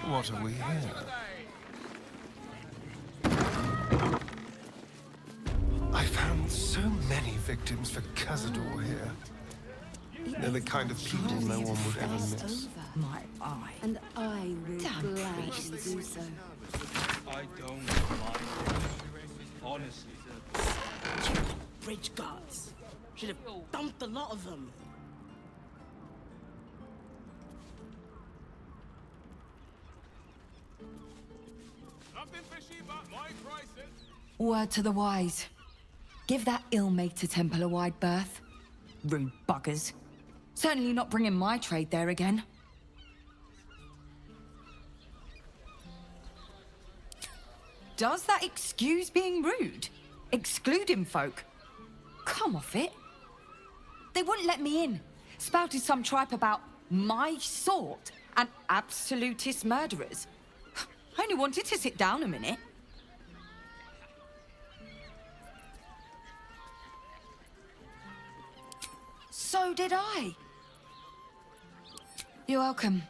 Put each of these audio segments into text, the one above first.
What are we here? I found so many victims for Cazador here. They're the kind of people no one would ever miss. My eye. And I will Damn gladly priests. do so. I don't like it. Honestly. Bridge guards. Should have dumped a lot of them. Nothing fishy but my prices. Word to the wise. Give that ill-mated temple a wide berth. Rude buggers. Certainly not bringing my trade there again. Does that excuse being rude? Excluding folk? Come off it. They wouldn't let me in. Spouted some tripe about my sort and absolutist murderers. I only wanted to sit down a minute. So did I. You're welcome.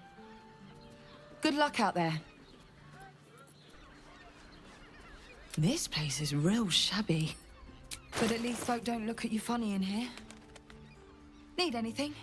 Good luck out there. This place is real shabby. But at least folk don't look at you funny in here. Need anything?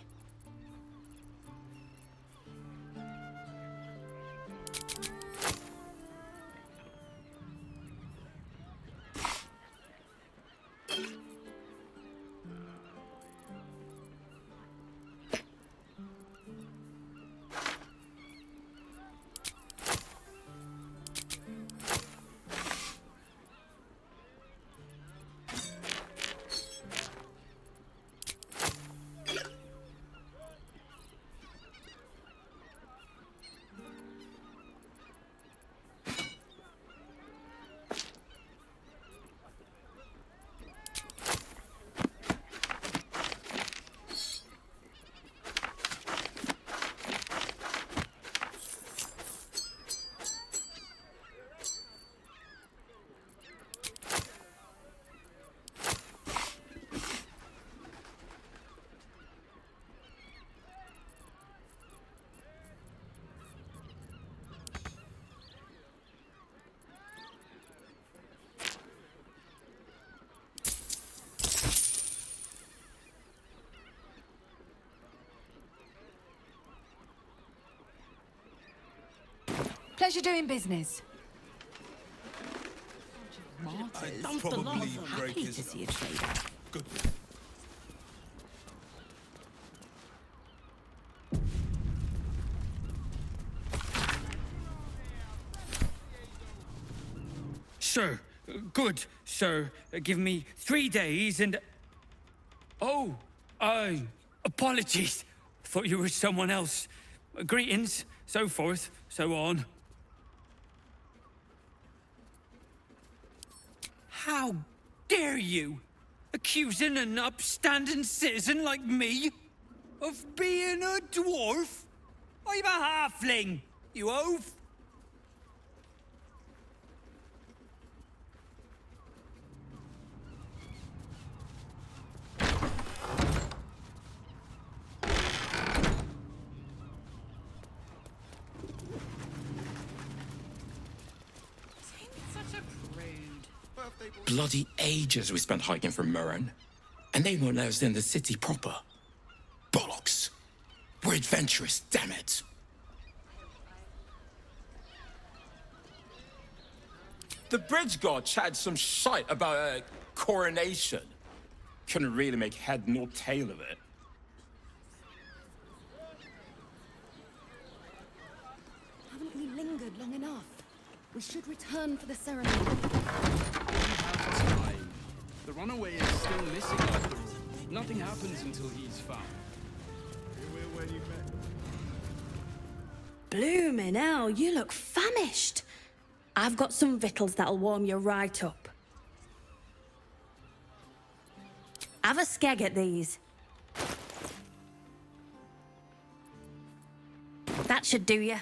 Pleasure doing business. I'd dumped a lot of them. Happy to see a trader. Good. Sir, good, sir. Give me 3 days and... Oh, apologies. Thought you were someone else. Greetings, so forth, so on. How dare you? Accusing an upstanding citizen like me of being a dwarf? I'm a halfling, you oaf. Bloody ages we spent hiking from Murren, and they won't let us in the city proper. Bollocks! We're adventurous, damn it! The bridge guard chatted some shite about a coronation. Couldn't really make head nor tail of it. Haven't we lingered long enough? We should return for the ceremony. The runaway is still missing after all. Nothing happens until he's found. Bloomin' hell, you look famished. I've got some victuals that'll warm you right up. Have a skeg at these. That should do you.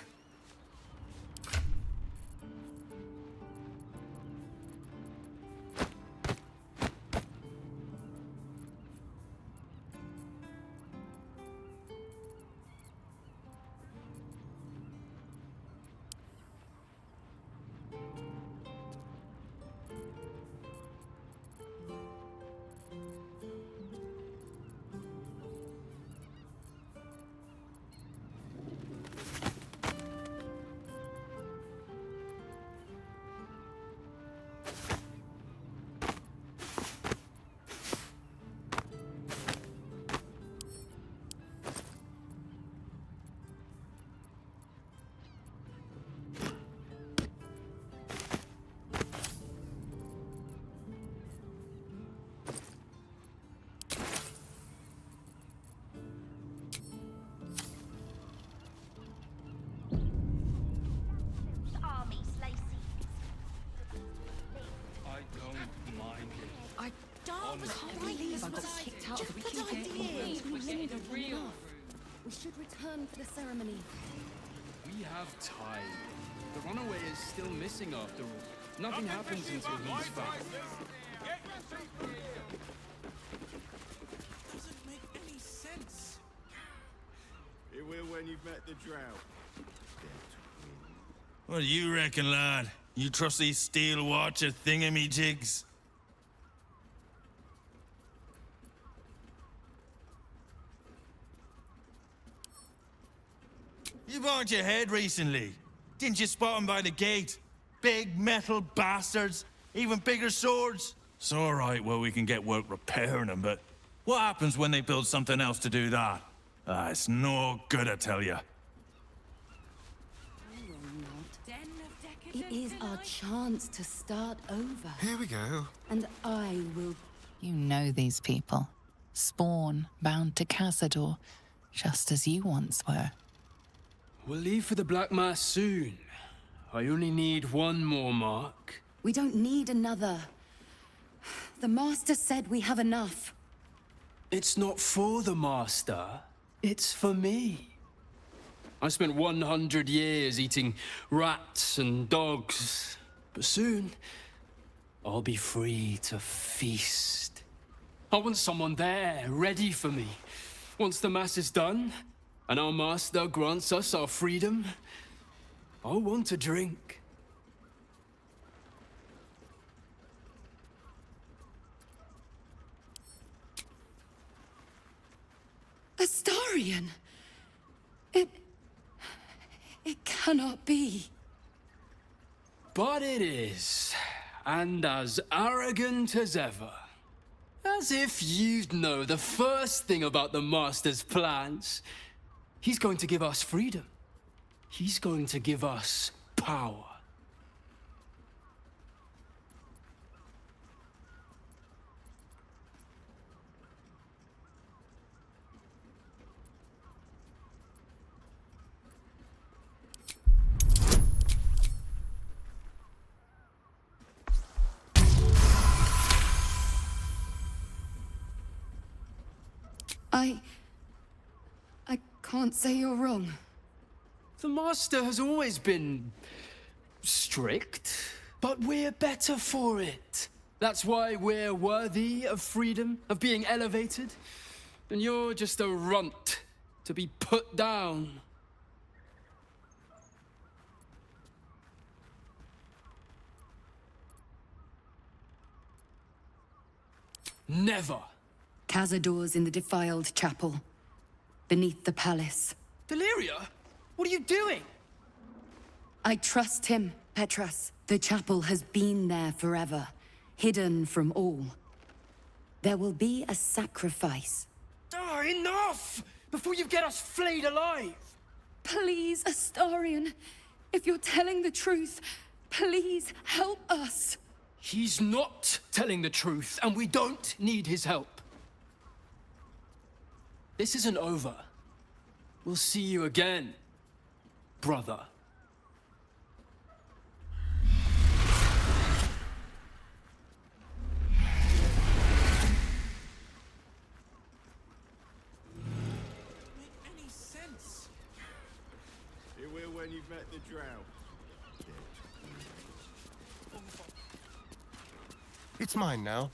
Start with I believe I got kicked out of the Good kitchen. idea. We're getting a real room. We should return for the ceremony. We have time. The runaway is still missing after all. Nothing happens until he's found. Doesn't make any sense. It will when you've met the Drow. What do you reckon, lad? You trust these steel watcher thingamajigs? You bonked your head recently. Didn't you spot them by the gate? Big metal bastards, even bigger swords. It's all right, well, we can get work repairing them, but what happens when they build something else to do that? Ah, it's no good, I tell you. It is our chance to start over. Here we go. And I will... You know these people. Spawn, bound to Cazador, just as you once were. We'll leave for the Black Mass soon. I only need one more mark. We don't need another. The Master said we have enough. It's not for the Master. It's for me. I spent 100 years eating rats and dogs. But soon, I'll be free to feast. I want someone there, ready for me. Once the Mass is done, and our Master grants us our freedom, I want a drink. Astarion! It cannot be. But it is, and as arrogant as ever. As if you'd know the first thing about the Master's plans. He's going to give us freedom. He's going to give us power. I can't say you're wrong. The Master has always been strict, but we're better for it. That's why we're worthy of freedom, of being elevated. And you're just a runt to be put down. Never. Cazador's in the defiled chapel, beneath the palace. Valeria, what are you doing? I trust him, Petras. The chapel has been there forever, hidden from all. There will be a sacrifice. Oh, enough! Before you get us flayed alive! Please, Astarion, if you're telling the truth, please help us. He's not telling the truth, and we don't need his help. This isn't over. We'll see you again, brother. Make any sense? It will when you've met the Drow. It's mine now.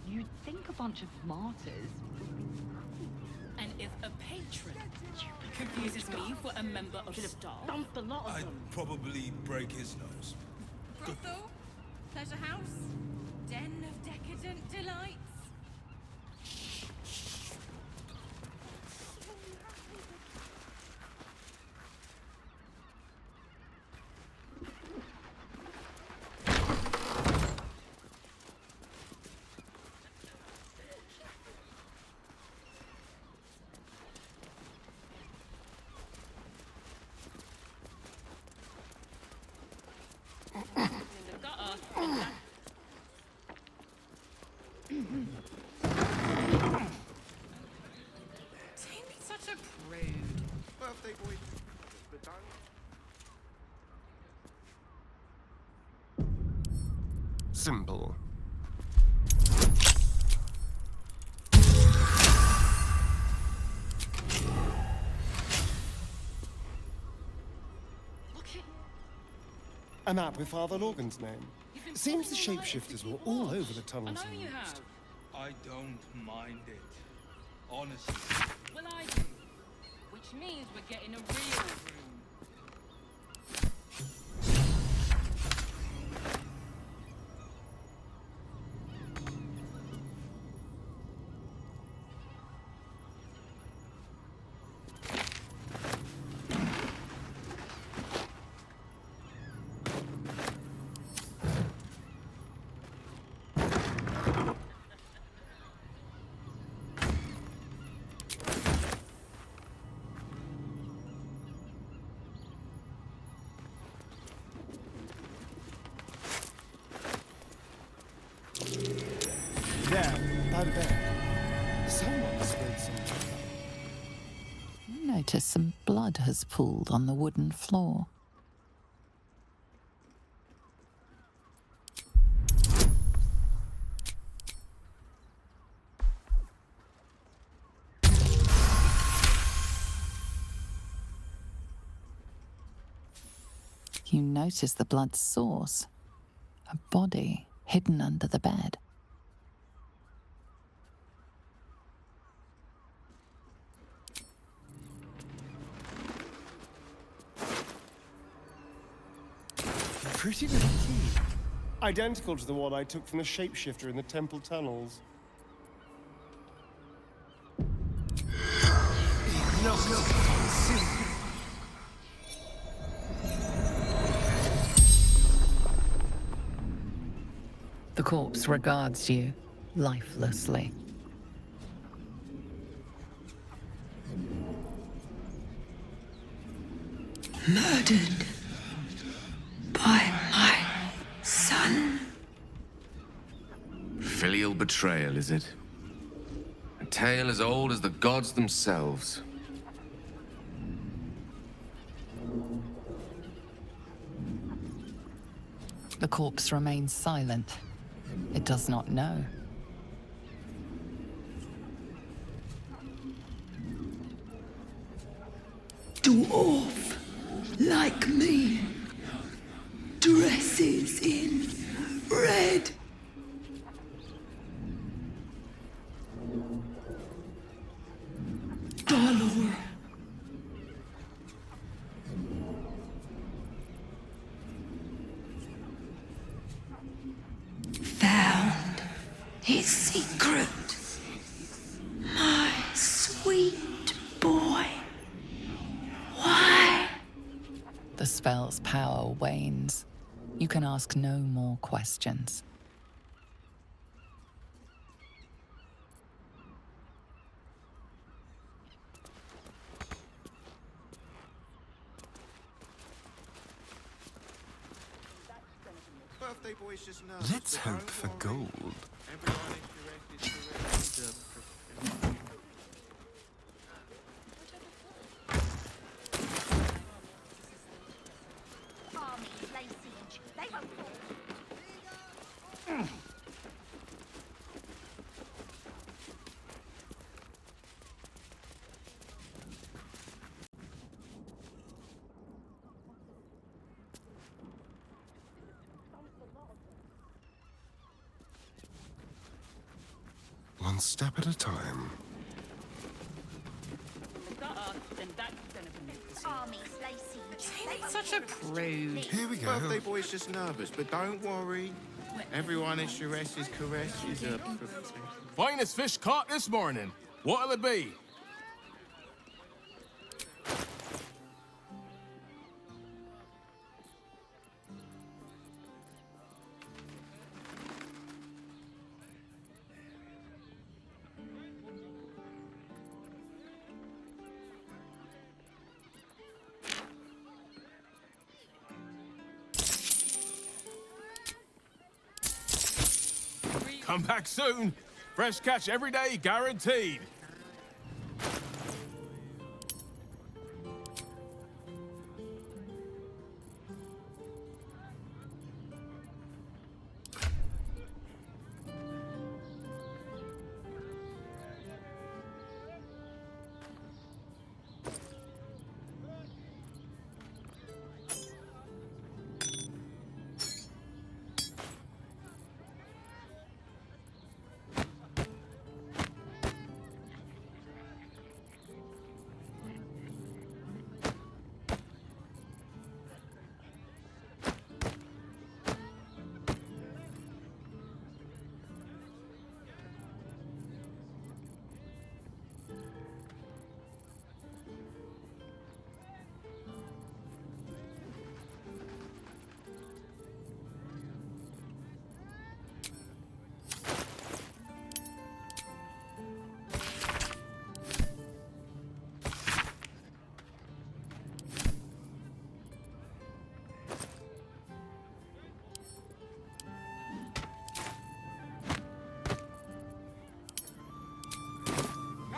You'd think a bunch of martyrs. And if a patron confuses me for a member of staff, dump a lot of I'd them. probably break his nose. Grotto, pleasure house, den of decadent delights. In the gutter. simple. A map with Father Lorgan's name. Seems the shapeshifters were all over the tunnels he used. I don't mind it. Honestly. Well, I do. Which means we're getting a real room. There, by the bed. Someone spilled some. You notice some blood has pooled on the wooden floor. You notice the blood's source. A body hidden under the bed. Pretty little key. Identical to the one I took from the shapeshifter in the temple tunnels. No. The corpse regards you lifelessly. Murdered by my son. Filial betrayal, is it? A tale as old as the gods themselves. The corpse remains silent. It does not know. Dwarf, like me, dresses in red. Baldur. Found his secret. My sweet boy. Why? The spell's power wanes. You can ask no more questions. Birthday boy's just nervous. Let's hope for gold. Everyone is correct. One step at a time. Such a prude. Here we go. Birthday boy's just nervous, but don't worry. Everyone is Surese's caress is a... Finest fish caught this morning. What'll it be? Come back soon. Fresh catch every day, guaranteed.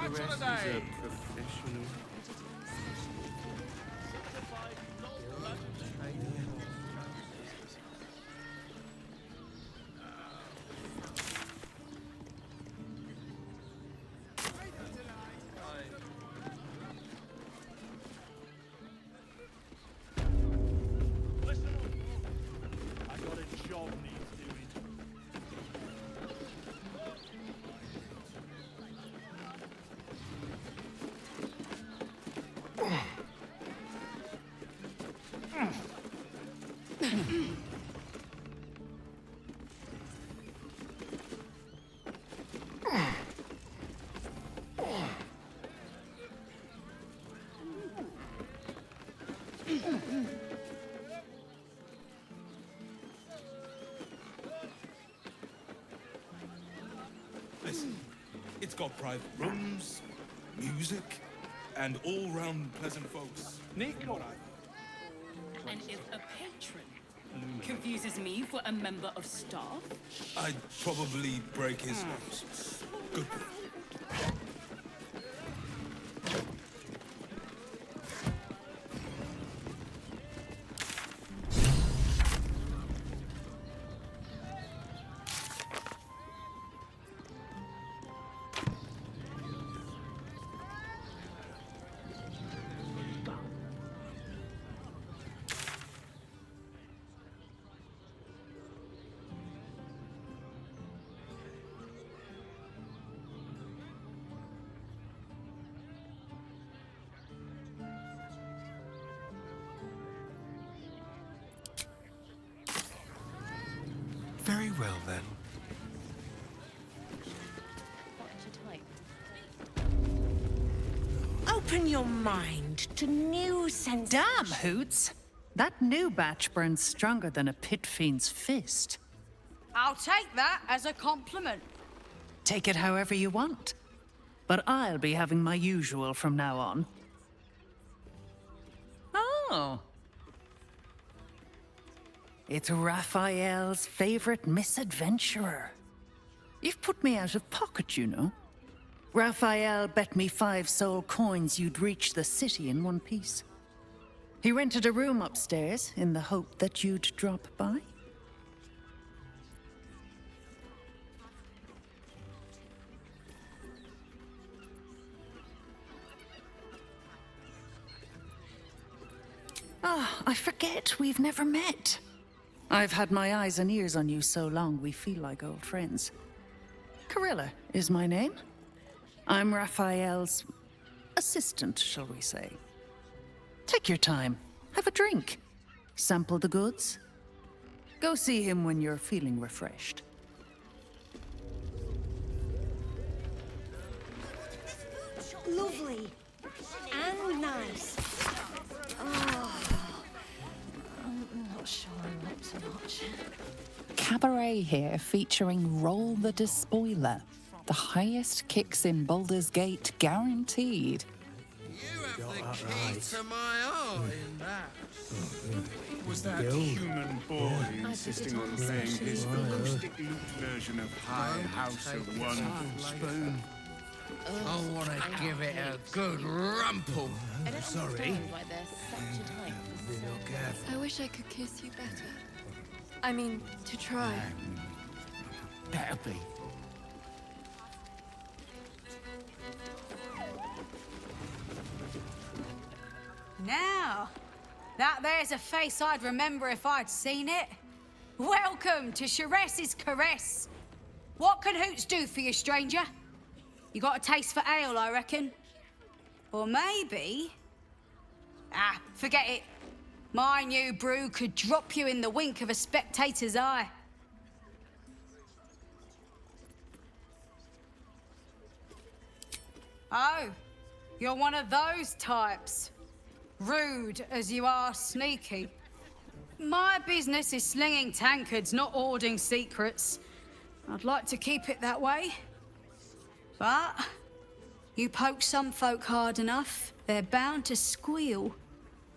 The rest is a professional. Listen, it's got private rooms, music, and all-round pleasant folks. And if a patron confuses me for a member of staff, I'd probably break his nose. Good. Very well, then. Open your mind to new sensations. Damn, Hoots! That new batch burns stronger than a pit fiend's fist. I'll take that as a compliment. Take it however you want. But I'll be having my usual from now on. Oh. It's Raphael's favorite misadventurer. You've put me out of pocket, you know. Raphael bet me 5 soul coins you'd reach the city in one piece. He rented a room upstairs in the hope that you'd drop by. Ah, I forget we've never met. I've had my eyes and ears on you so long we feel like old friends. Carilla is my name. I'm Raphael's assistant, shall we say. Take your time. Have a drink. Sample the goods. Go see him when you're feeling refreshed. Lovely. And nice. Oh. I'm not sure I'm up to much. Cabaret here featuring Roll the Despoiler. The highest kicks in Baldur's Gate guaranteed. You have the key to my heart in that. Was that human boy insisting on playing his acoustic lute version of High House of One Spoon? I want to give it a good rumple. Sorry. I wish I could kiss you better. I mean, to try. Better be. Now, that there's a face I'd remember if I'd seen it. Welcome to Chares's Caress. What can Hoots do for you, stranger? You got a taste for ale, I reckon? Or maybe... Ah, forget it. My new brew could drop you in the wink of a spectator's eye. Oh, you're one of those types. Rude as you are sneaky. My business is slinging tankards, not hoarding secrets. I'd like to keep it that way. But you poke some folk hard enough, they're bound to squeal.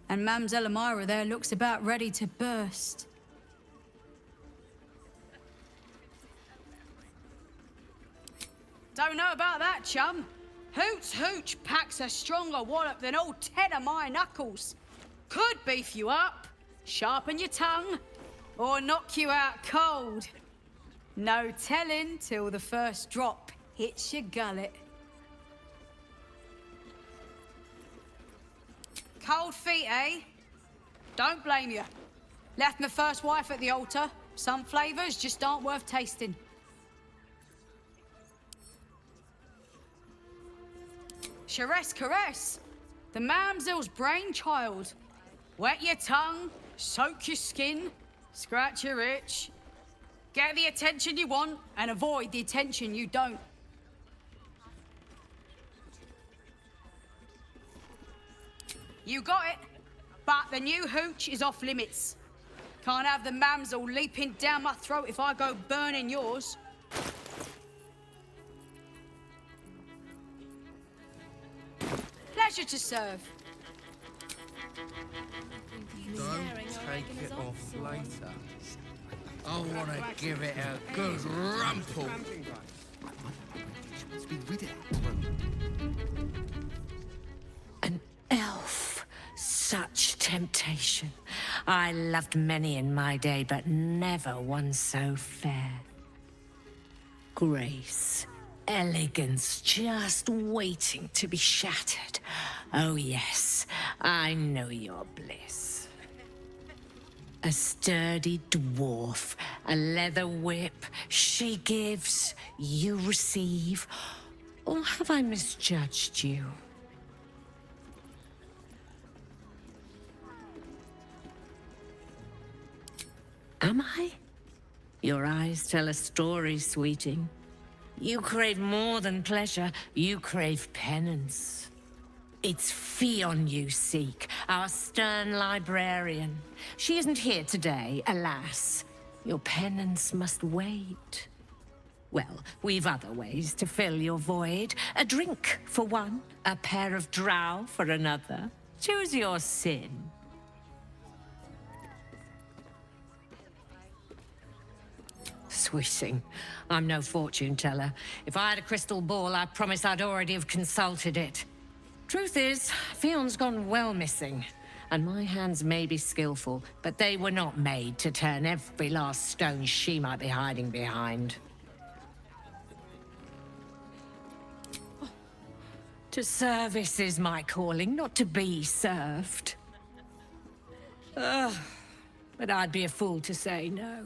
And Mamzell Amira there looks about ready to burst. Don't know about that, chum. Hoot's hooch packs a stronger wallop than all 10 of my knuckles. Could beef you up, sharpen your tongue, or knock you out cold. No telling till the first drop hits your gullet. Cold feet, eh? Don't blame you. Left my first wife at the altar. Some flavours just aren't worth tasting. Caress, caress. The Mamzell's brainchild. Wet your tongue, soak your skin, scratch your itch. Get the attention you want and avoid the attention you don't. You got it, but the new hooch is off limits. Can't have the Mamzell leaping down my throat if I go burning yours. Pleasure to serve. Don't take it off later. I want to give it a good rumple. An elf. Such temptation. I loved many in my day, but never one so fair. Grace. Elegance just waiting to be shattered. Oh yes, I know your bliss. A sturdy dwarf, a leather whip, she gives, you receive. Or have I misjudged you? Am I? Your eyes tell a story, sweeting. You crave more than pleasure, you crave penance. It's Fionn you seek, our stern librarian. She isn't here today, alas. Your penance must wait. Well, we've other ways to fill your void. A drink for one, a pair of drow for another. Choose your sin. Sweeting, I'm no fortune teller. If I had a crystal ball, I promise I'd already have consulted it. Truth is, Fionn's gone well missing. And my hands may be skillful, but they were not made to turn every last stone she might be hiding behind. To service is my calling, not to be served. Ugh, but I'd be a fool to say no.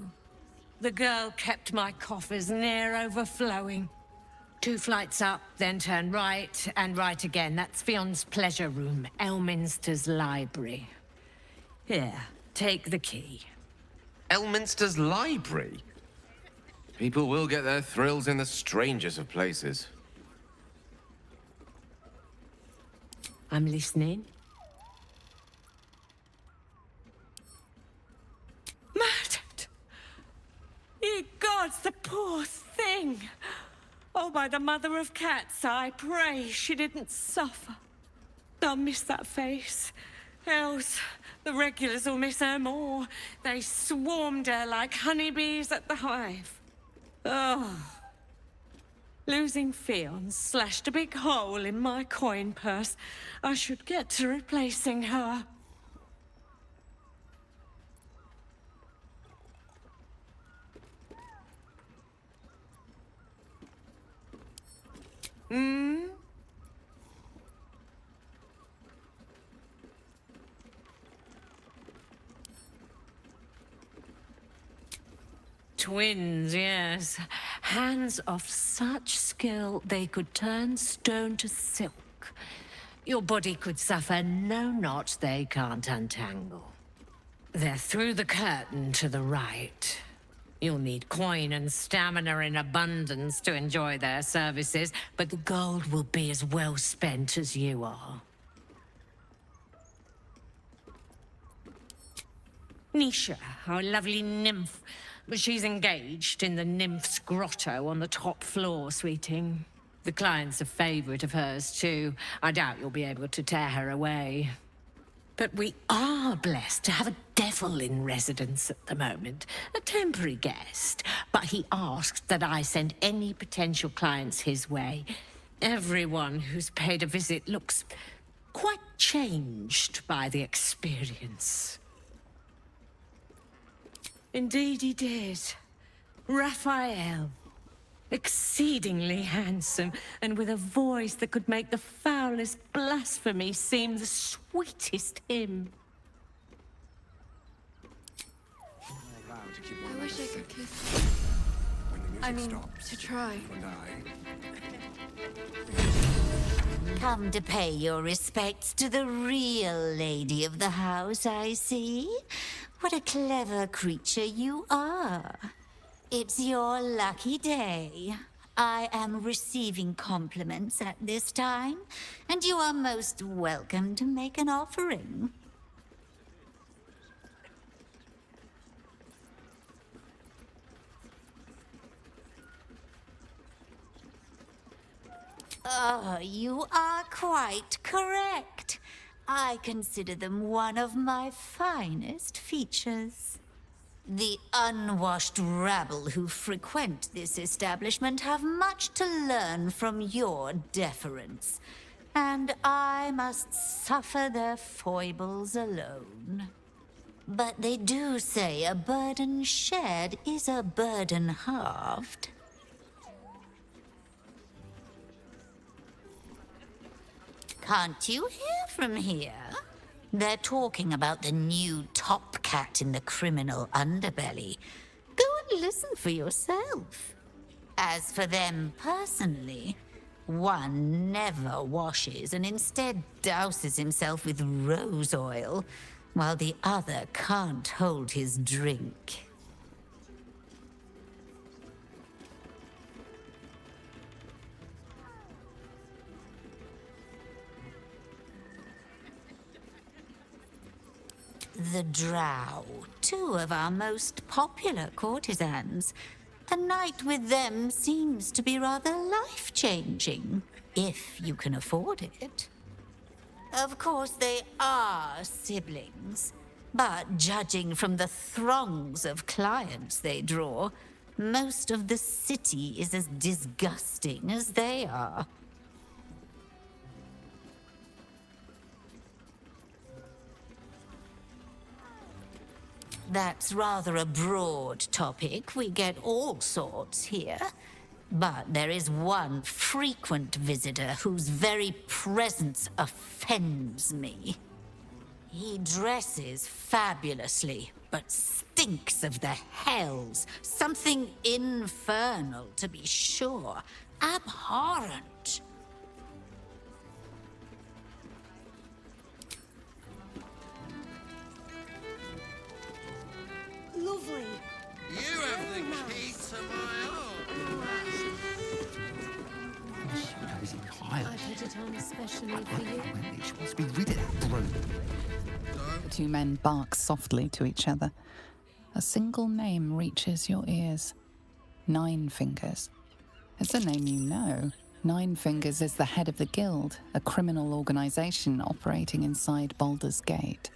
The girl kept my coffers near overflowing. 2 flights up, then turn right, and right again. That's Fionn's pleasure room, Elminster's library. Here, take the key. Elminster's library? People will get their thrills in the strangest of places. I'm listening. Murdered! Ye gods, the poor thing! Oh, by the mother of cats, I pray she didn't suffer. I'll miss that face. Else, the regulars will miss her more. They swarmed her like honeybees at the hive. Oh. Losing Fionn slashed a big hole in my coin purse. I should get to replacing her. Hmm? Twins, yes. Hands of such skill they could turn stone to silk. Your body could suffer no knot they can't untangle. They're through the curtain to the right. You'll need coin and stamina in abundance to enjoy their services, but the gold will be as well spent as you are. Nisha, our lovely nymph. But she's engaged in the Nymph's Grotto on the top floor, sweeting. The client's a favorite of hers, too. I doubt you'll be able to tear her away. But we are blessed to have a devil in residence at the moment. A temporary guest. But he asked that I send any potential clients his way. Everyone who's paid a visit looks quite changed by the experience. Indeed he did. Raphael. Exceedingly handsome, and with a voice that could make the foulest blasphemy seem the sweetest hymn. I wish I could kiss. I mean, to try. Come to pay your respects to the real lady of the house, I see. What a clever creature you are. It's your lucky day. I am receiving compliments at this time, and you are most welcome to make an offering. Oh, you are quite correct. I consider them one of my finest features. The unwashed rabble who frequent this establishment have much to learn from your deference, and I must suffer their foibles alone. But they do say a burden shared is a burden halved. Can't you hear from here? They're talking about the new top cat in the criminal underbelly. Go and listen for yourself. As for them personally, one never washes and instead douses himself with rose oil, while the other can't hold his drink. The Drow, two of our most popular courtesans. A night with them seems to be rather life-changing, if you can afford it. Of course, they are siblings, but judging from the throngs of clients they draw, most of the city is as disgusting as they are. That's rather a broad topic. We get all sorts here. But there is one frequent visitor whose very presence offends me. He dresses fabulously, but stinks of the hells. Something infernal, to be sure. Abhorrent. Lovely. You have the key to my heart. I put it on especially for you. She wants to be rid of that brute. The two men bark softly to each other. A single name reaches your ears. Nine Fingers. It's a name you know. Nine Fingers is the head of the Guild, a criminal organization operating inside Baldur's Gate.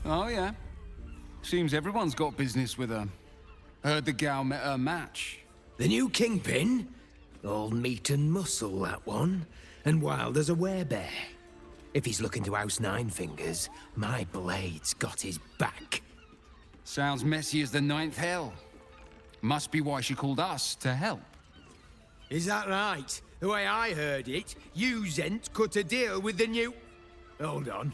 Oh, yeah. Seems everyone's got business with her. Heard the gal met her match. The new kingpin? All meat and muscle, that one. And wild as a werebear. If he's looking to oust Nine Fingers, my blade's got his back. Sounds messy as the ninth hell. Must be why she called us to help. Is that right? The way I heard it, you Zent cut a deal with the new... Hold on.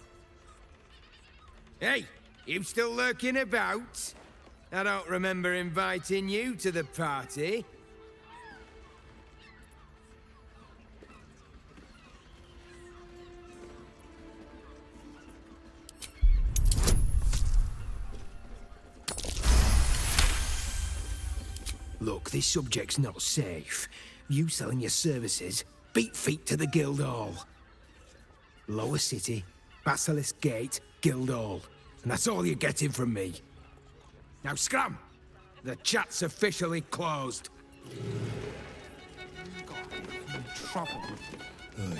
Hey, you still lurking about? I don't remember inviting you to the party. Look, this subject's not safe. You selling your services, beat feet to the Guildhall. Lower City, Basilisk Gate, Guildhall. And that's all you're getting from me. Now scram! The chat's officially closed. Trouble. Oh, yeah,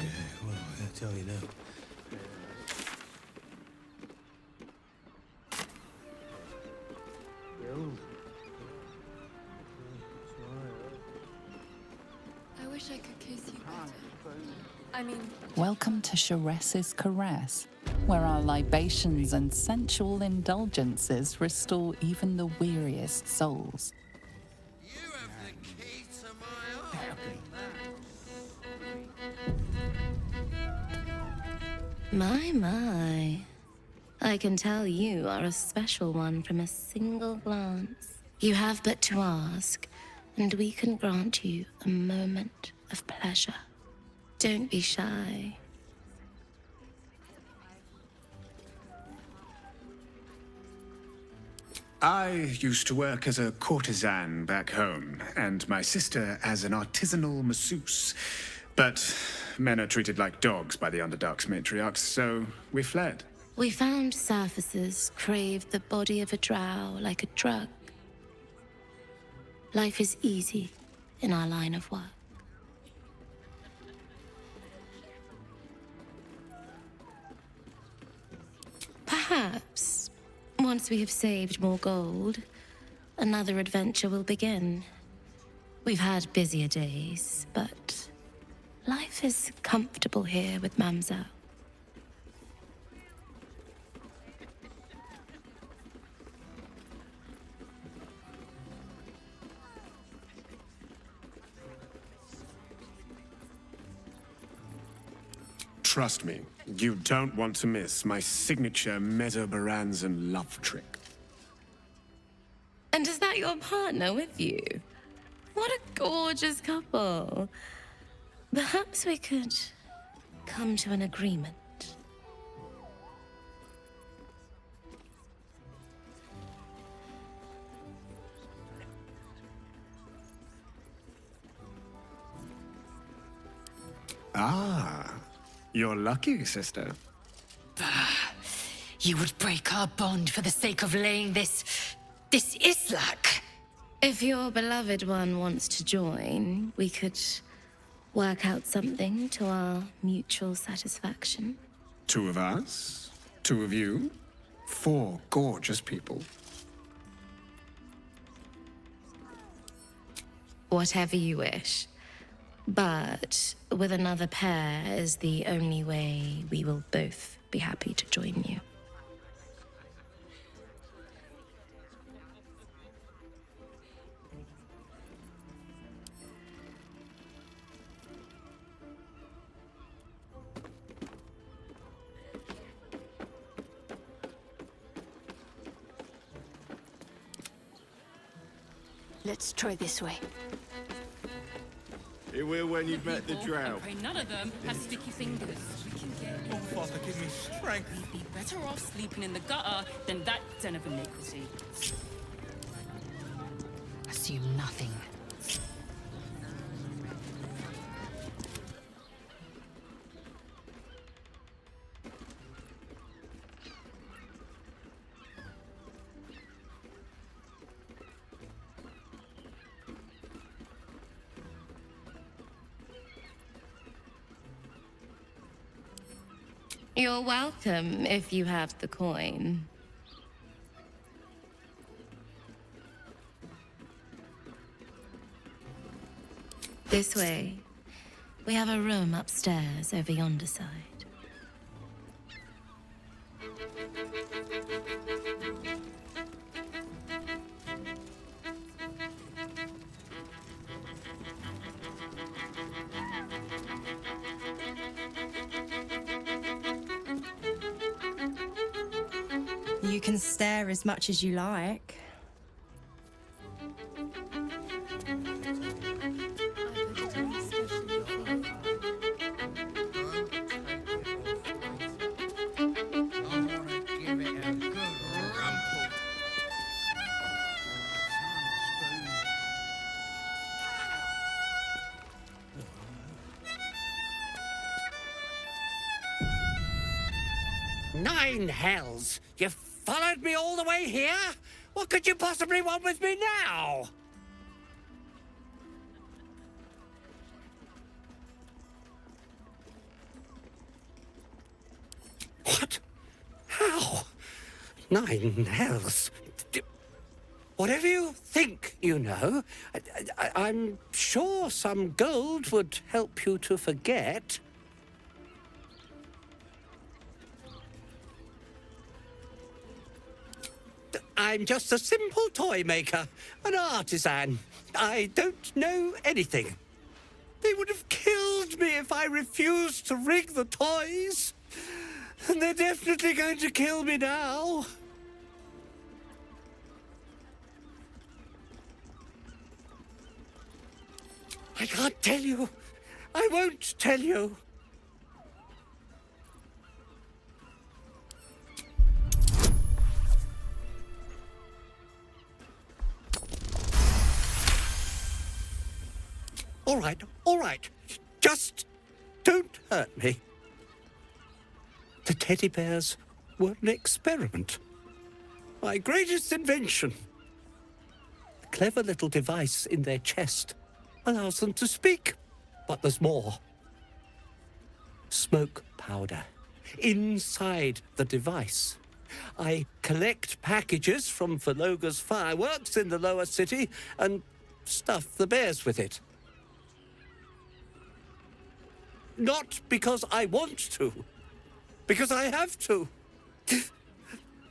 well, I tell you now. I wish I could kiss you better. I mean... Welcome to Chares's Caress, where our libations and sensual indulgences restore even the weariest souls. My. I can tell you are a special one from a single glance. You have but to ask, and we can grant you a moment of pleasure. Don't be shy. I used to work as a courtesan back home, and my sister as an artisanal masseuse. But men are treated like dogs by the Underdark's matriarchs, so we fled. We found surfaces craved the body of a drow like a drug. Life is easy in our line of work. Perhaps, once we have saved more gold, another adventure will begin. We've had busier days, but life is comfortable here with Mamzell. Trust me, you don't want to miss my signature Mesobaranzan love trick. And is that your partner with you? What a gorgeous couple. Perhaps we could come to an agreement. Ah, you're lucky, sister. You would break our bond for the sake of laying this Islak. If your beloved one wants to join, we could work out something to our mutual satisfaction. 2 of us, 2 of you, 4 gorgeous people. Whatever you wish. But with another pair is the only way we will both be happy to join you. Let's try this way. Here we're when you've met the Drow. I pray none of them have sticky fingers. We can get Oh, Father, give me strength. We'd be better off sleeping in the gutter than that den of iniquity. Assume nothing. You're welcome if you have the coin. This way. We have a room upstairs over yonder side. You can stare as much as you like. Nine hells! You followed me all the way here? What could you possibly want with me now? What? How? 9 hells. Whatever you think you know, I'm sure some gold would help you to forget. I'm just a simple toy maker, an artisan. I don't know anything. They would have killed me if I refused to rig the toys. And they're definitely going to kill me now. I can't tell you. I won't tell you. All right. Just don't hurt me. The teddy bears were an experiment. My greatest invention. A clever little device in their chest allows them to speak. But there's more. Smoke powder inside the device. I collect packages from Valoga's fireworks in the lower city and stuff the bears with it. Not because I want to, because I have to.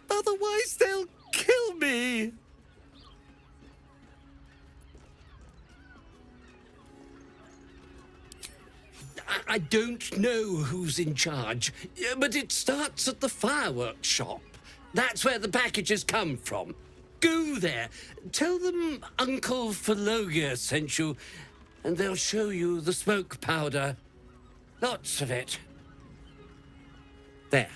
Otherwise, they'll kill me. I don't know who's in charge, but it starts at the fireworks shop. That's where the packages come from. Go there, tell them Uncle Valoga sent you, and they'll show you the smoke powder. Lots of it. There.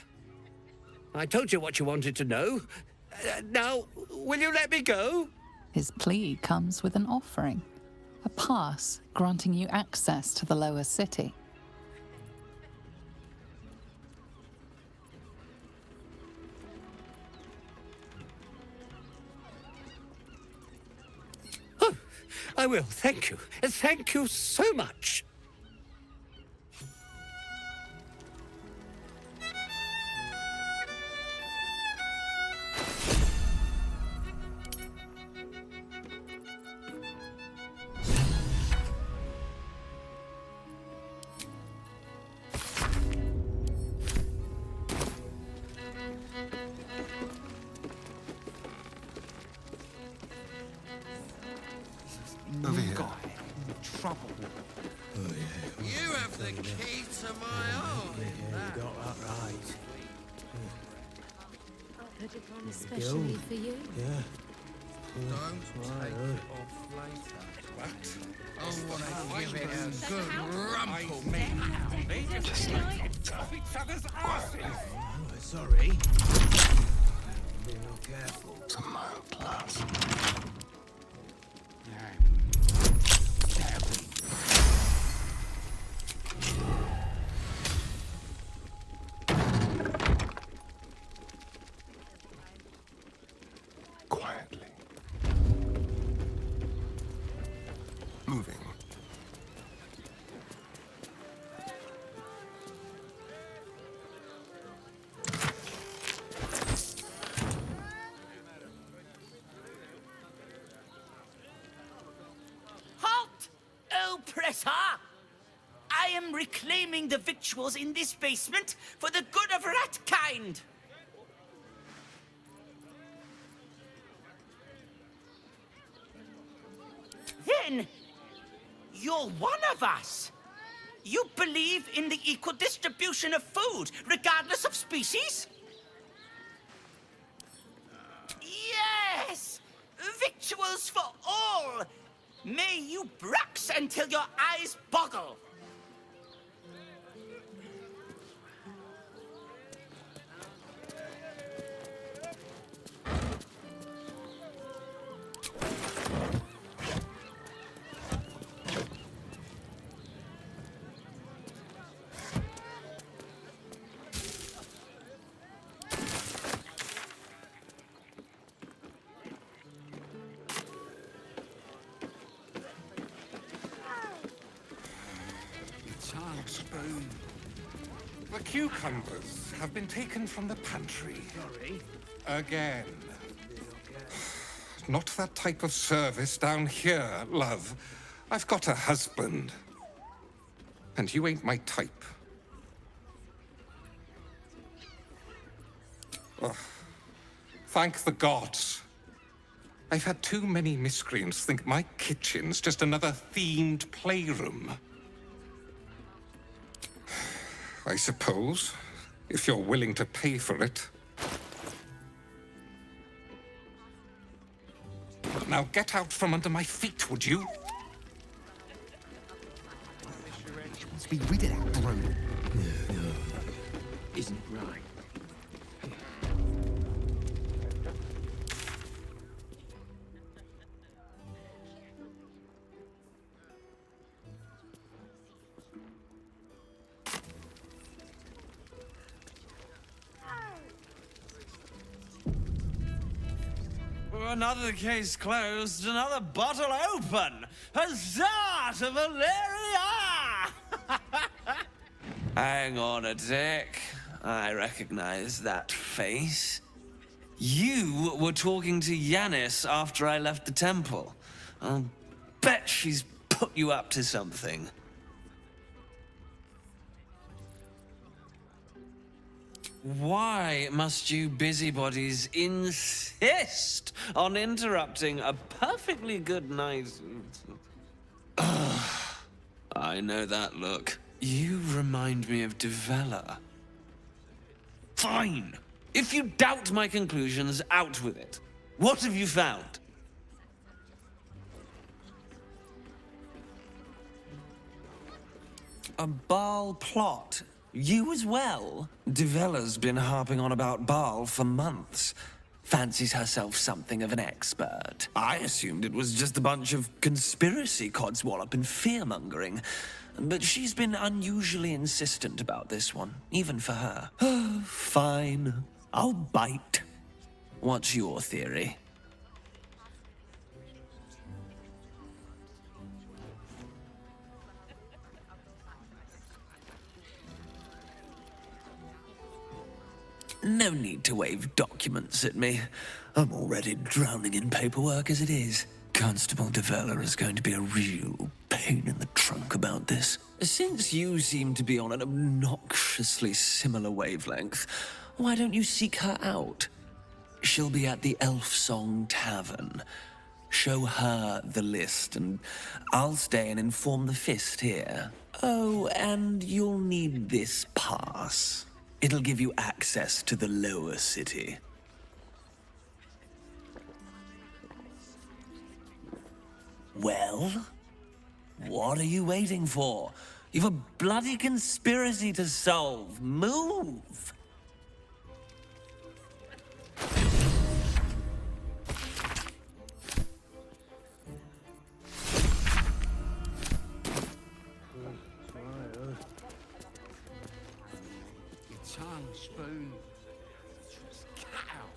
I told you what you wanted to know. Now, will you let me go? His plea comes with an offering, a pass granting you access to the lower city. Oh, I will, thank you. Thank you so much. Over here. Trouble. You have the key to my heart. You got that right. Especially for you. Yeah. Don't take it off later. I want to give it a good rumple. Just off each other's asses. Oh, sorry. Be real careful. Some mild class. Quietly. Moving. Halt, oppressor! I am reclaiming the victuals in this basement for the good of ratkind. Then, you're one of us. You believe in the equal distribution of food, regardless of species? Yes! Victuals for all! May you brax until your eyes boggle. Spoon. The cucumbers have been taken from the pantry. Sorry. Again. Not that type of service down here, love. I've got a husband. And you ain't my type. Ugh. Thank the gods. I've had too many miscreants think my kitchen's just another themed playroom. I suppose, if you're willing to pay for it. Now get out from under my feet, would you? Let's be rid of that drone. No. Isn't right. Another case closed, another bottle open. Huzzah to Valeria! Hang on a tick. I recognize that face. You were talking to Yanis after I left the temple. I'll bet she's put you up to something. Why must you busybodies insist on interrupting a perfectly good night? I know that look. You remind me of Devella. Fine. If you doubt my conclusions, out with it. What have you found? A Bhaal plot. You as well? Devella's been harping on about Bhaal for months. Fancies herself something of an expert. I assumed it was just a bunch of conspiracy codswallop and fear-mongering. But she's been unusually insistent about this one, even for her. Fine. I'll bite. What's your theory? No need to wave documents at me. I'm already drowning in paperwork as it is. Constable Devella is going to be a real pain in the trunk about this. Since you seem to be on an obnoxiously similar wavelength, why don't you seek her out? She'll be at the Elf Song Tavern. Show her the list, and I'll stay and inform the Fist here. Oh, and you'll need this pass. It'll give you access to the lower city. Well, what are you waiting for? You've a bloody conspiracy to solve. Move! Tongue, spoon. Cut out.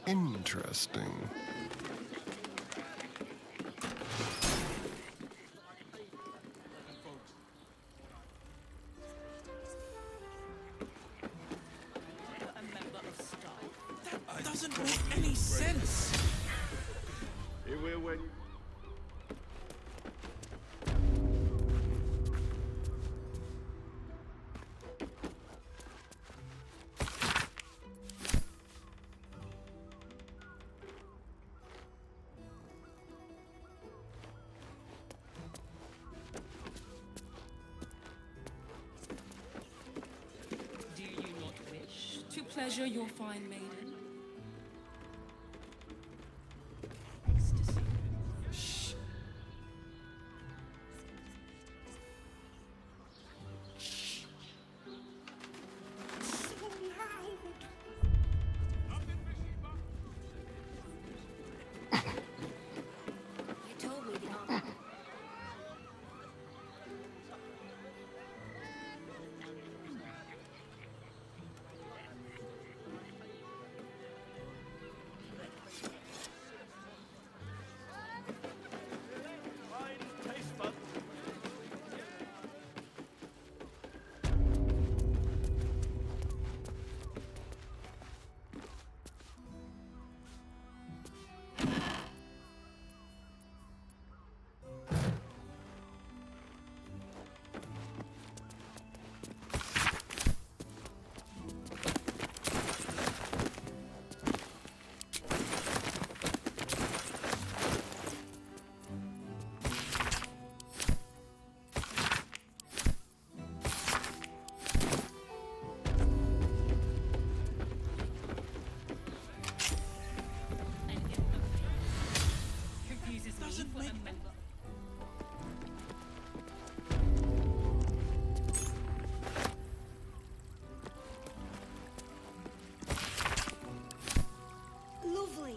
Interesting. That doesn't make any sense. It will when pleasure your fine maiden? Shh. So loud. You told me the Confuses me for a member. Lovely.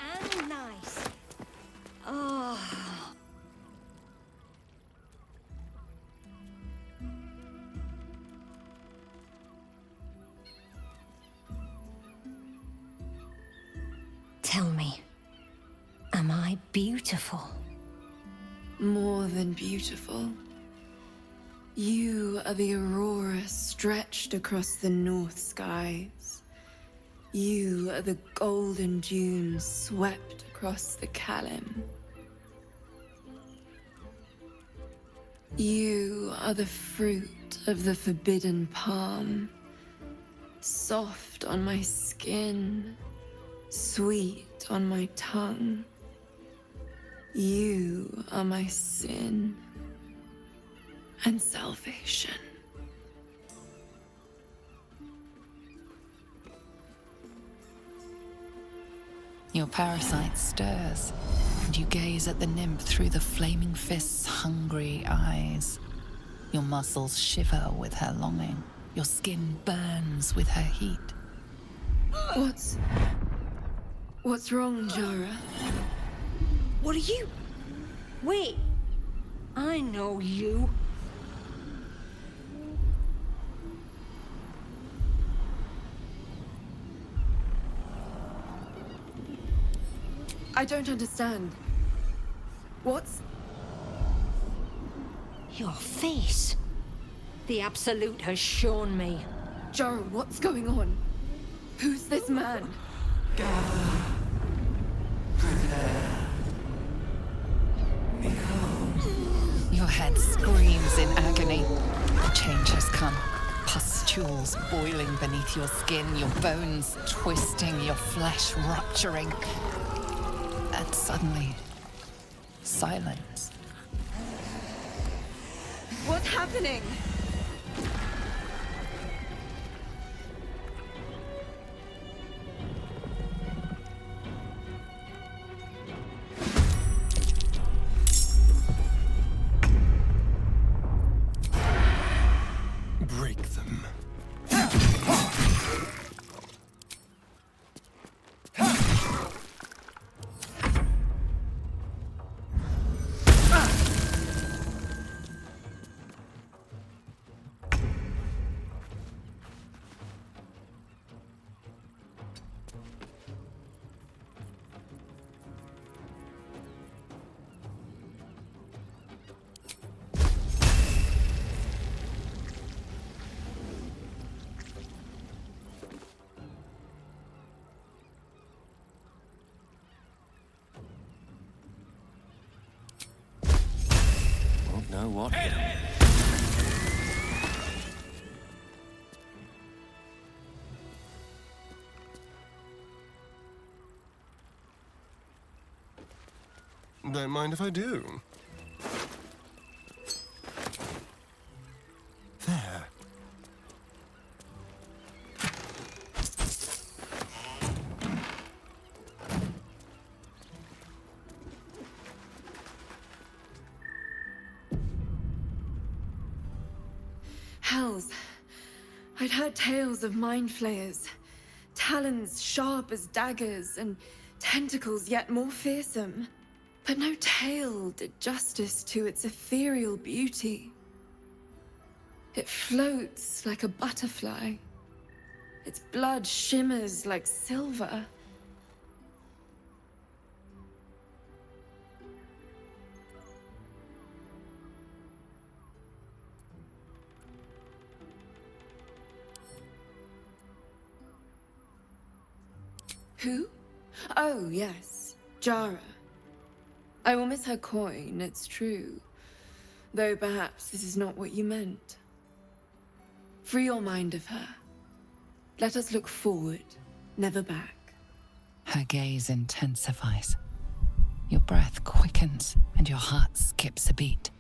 And nice. Oh. Tell me, am I beautiful? More than beautiful. You are the aurora stretched across the north skies. You are the golden dunes swept across the Kalim. You are the fruit of the forbidden palm, soft on my skin, sweet on my tongue. You are my sin and salvation. Your parasite stirs, and you gaze at the nymph through the flaming fist's hungry eyes. Your muscles shiver with her longing. Your skin burns with her heat. What's wrong, Jara? What are you? Wait. I know you. I don't understand. What's... Your face. The Absolute has shown me. Jara, what's going on? Who's this man? Gather. Prepare. Your head screams in agony. Change has come. Pustules boiling beneath your skin, your bones twisting, your flesh rupturing. And suddenly, silence. What's happening? Break them. Won't know what hit 'em. Don't mind if I do. There. I'd heard tales of mind flayers, talons sharp as daggers, and tentacles yet more fearsome. But no tale did justice to its ethereal beauty. It floats like a butterfly. Its blood shimmers like silver. Who? Oh, yes. Jara. I will miss her coin, it's true. Though perhaps this is not what you meant. Free your mind of her. Let us look forward, never back. Her gaze intensifies. Your breath quickens and your heart skips a beat.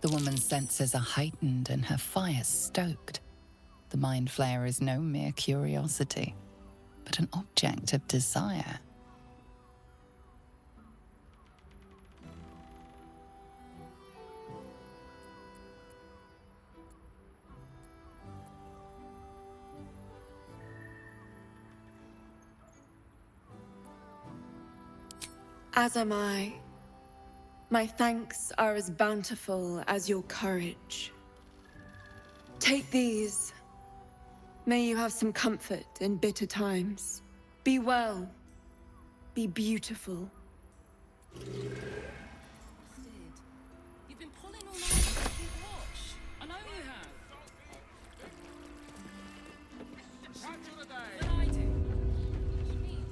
The woman's senses are heightened and her fire stoked. The mind flayer is no mere curiosity, but an object of desire. As am I. My thanks are as bountiful as your courage. Take these. May you have some comfort in bitter times. Be well. Be beautiful. You've been pulling all night to keep watch. I know you have. Then I do. What do you mean?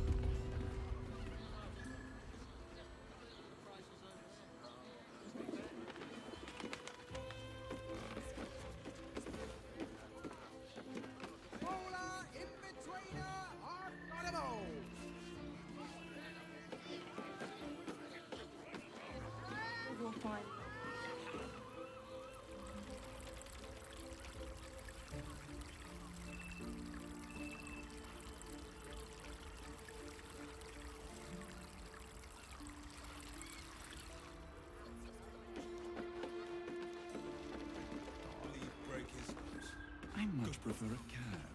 I much prefer a cat.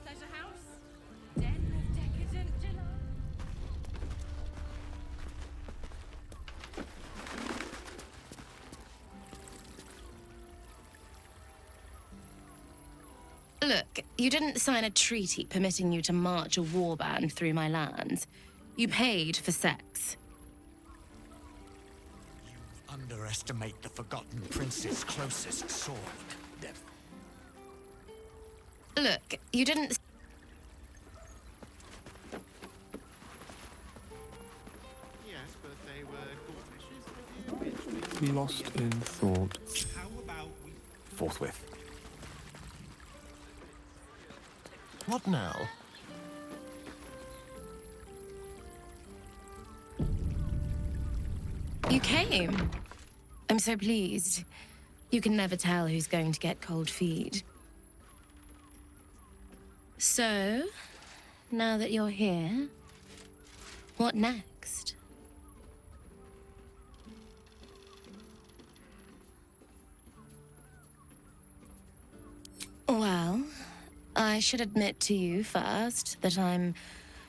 Pleasure house? Den of decadent delight? Look, you didn't sign a treaty permitting you to march a warband through my lands. You paid for sex. Underestimate the Forgotten Prince's closest sword. Look, you didn't... Yes, but they were court issues. Lost in thought. How about we... Forthwith. What now? You came. I'm so pleased. You can never tell who's going to get cold feet. So, now that you're here, what next? Well, I should admit to you first that I'm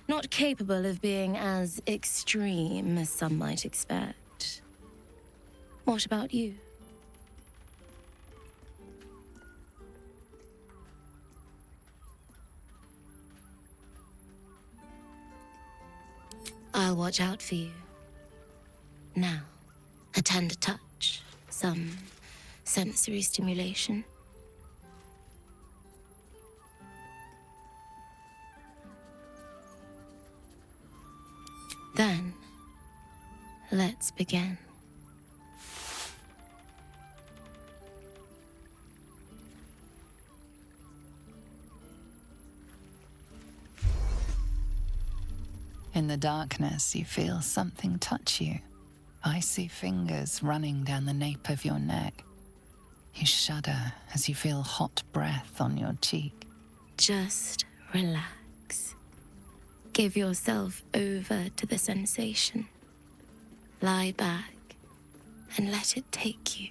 not capable of being as extreme as some might expect. What about you? I'll watch out for you. Now, a tender touch, some sensory stimulation. Then, let's begin. In the darkness, you feel something touch you. Icy fingers running down the nape of your neck. You shudder as you feel hot breath on your cheek. Just relax. Give yourself over to the sensation. Lie back and let it take you.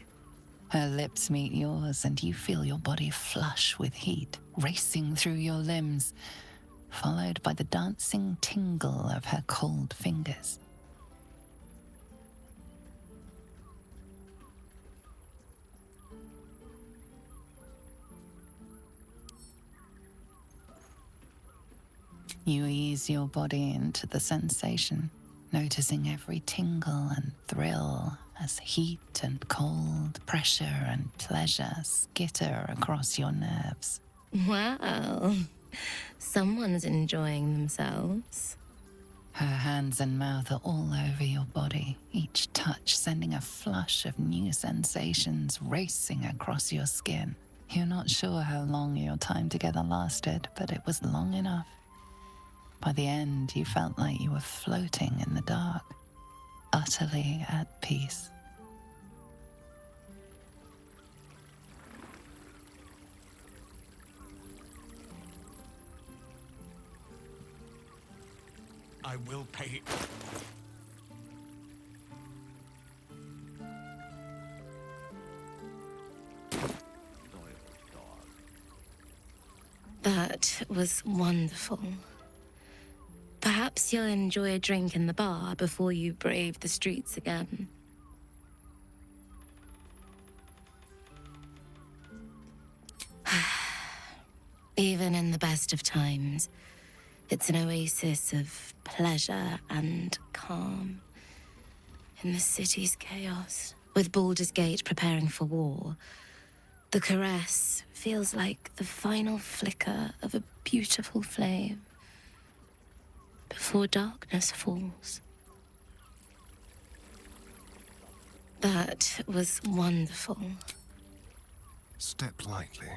Her lips meet yours, and you feel your body flush with heat, racing through your limbs, followed by the dancing tingle of her cold fingers. You ease your body into the sensation, noticing every tingle and thrill as heat and cold, pressure and pleasure skitter across your nerves. Wow, someone's enjoying themselves. Her hands and mouth are all over your body, each touch sending a flush of new sensations racing across your skin. You're not sure how long your time together lasted, but it was long enough. By the end, you felt like you were floating in the dark, utterly at peace. I will pay. That was wonderful. Perhaps you'll enjoy a drink in the bar before you brave the streets again. Even in the best of times, it's an oasis of pleasure and calm. In the city's chaos, with Baldur's Gate preparing for war, the caress feels like the final flicker of a beautiful flame before darkness falls. That was wonderful. Step lightly.